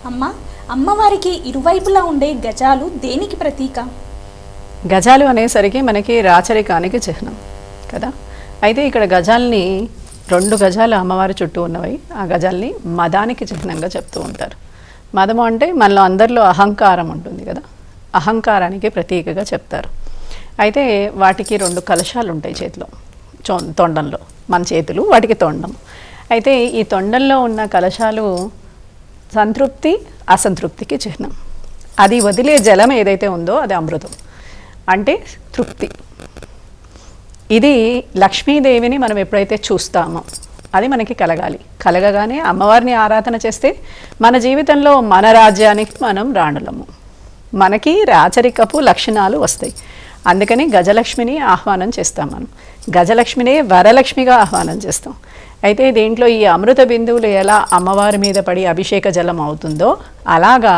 అమ్మ అమ్మవారికి ఇరువైపులా ఉండే గజాలు దేనికి ప్రతీక? గజాలు అనేసరికి మనకి రాచరికానికి చిహ్నం కదా. అయితే ఇక్కడ గజాల్ని 2 గజాలు అమ్మవారి చుట్టూ ఉన్నవి. ఆ గజాల్ని మదానికి చిహ్నంగా చెప్తూ ఉంటారు. మదము అంటే మనలో అందరిలో అహంకారం ఉంటుంది కదా, అహంకారానికి ప్రతీకగా చెప్తారు. అయితే వాటికి 2 కలశాలు ఉంటాయి చేతిలో, తొండంలో. మన చేతులు వాటికి తొండం. అయితే ఈ తొండంలో ఉన్న కలశాలు సంతృప్తి అసంతృప్తికి చిహ్నం. అది వదిలే జలం ఏదైతే ఉందో అది అమృతం, అంటే తృప్తి. ఇది లక్ష్మీదేవిని మనం ఎప్పుడైతే చూస్తామో అది మనకి కలగాలి. కలగగానే అమ్మవారిని ఆరాధన చేస్తే మన జీవితంలో మన రాజ్యానికి మనం రాణులము, మనకి రాచరికపు లక్షణాలు వస్తాయి. అందుకని గజలక్ష్మిని ఆహ్వానం చేస్తాం. మనం గజలక్ష్మినే వరలక్ష్మిగా ఆహ్వానం చేస్తాం. అయితే దీంట్లో ఈ అమృత బిందువులు ఎలా అమ్మవారి మీద పడి అభిషేక జలం అవుతుందో అలాగా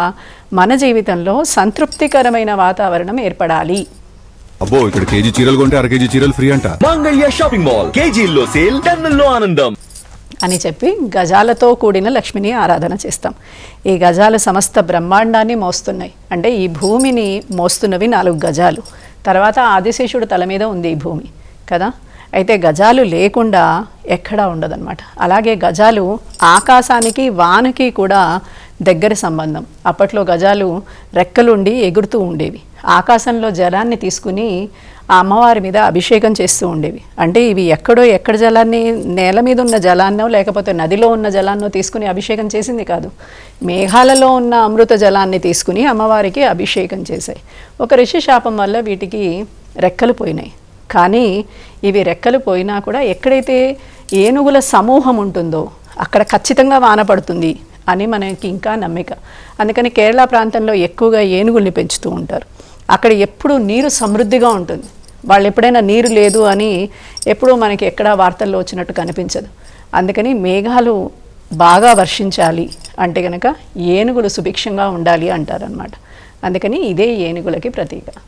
మన జీవితంలో సంతృప్తికరమైన వాతావరణం ఏర్పడాలి. అబ్బో, ఇక్కడ కేజీ చీరలు కొంటే 1/2 కేజీ చీరలు ఫ్రీ అంట. మంగళ్య షాపింగ్ మాల్, కేజీల్లో సేల్, టన్నుల్లో ఆనందం అని చెప్పి గజాలతో కూడిన లక్ష్మిని ఆరాధన చేస్తాం. ఈ గజాలు సమస్త బ్రహ్మాండాన్ని మోస్తున్నాయి. అంటే ఈ భూమిని మోస్తున్నవి 4 గజాలు. తర్వాత ఆదిశేషుడు తల మీద ఉంది ఈ భూమి కదా. అయితే గజాలు లేకుండా ఎక్కడా ఉండదన్నమాట. అలాగే గజాలు ఆకాశానికి వానకి కూడా దగ్గర సంబంధం. అప్పట్లో గజాలు రెక్కలుండి ఎగురుతూ ఉండేవి. ఆకాశంలో జలాన్ని తీసుకుని ఆ అమ్మవారి మీద అభిషేకం చేస్తూ ఉండేవి. అంటే ఇవి ఎక్కడ జలాన్ని, నేల మీద ఉన్న జలాన్నో లేకపోతే నదిలో ఉన్న జలాన్నో తీసుకుని అభిషేకం చేసింది కాదు. మేఘాలలో ఉన్న అమృత జలాన్ని తీసుకుని అమ్మవారికి అభిషేకం చేశాయి. ఒక ఋషి శాపం వల్ల వీటికి రెక్కలు పోయినాయి. కానీ ఇవి రెక్కలు పోయినా కూడా ఎక్కడైతే ఏనుగుల సమూహం ఉంటుందో అక్కడ ఖచ్చితంగా వాన పడుతుంది అని మనకి ఇంకా నమ్మిక. అందుకని కేరళ ప్రాంతంలో ఎక్కువగా ఏనుగుల్ని పెంచుతూ ఉంటారు. అక్కడ ఎప్పుడూ నీరు సమృద్ధిగా ఉంటుంది. వాళ్ళు ఎప్పుడైనా నీరు లేదు అని ఎప్పుడూ మనకి ఎక్కడా వార్తల్లో వచ్చినట్టు కనిపించదు. అందుకని మేఘాలు బాగా వర్షించాలి అంటే కనుక ఏనుగులు సుభిక్షంగా ఉండాలి అంటారనమాట. అందుకని ఇదే ఏనుగులకి ప్రతీక.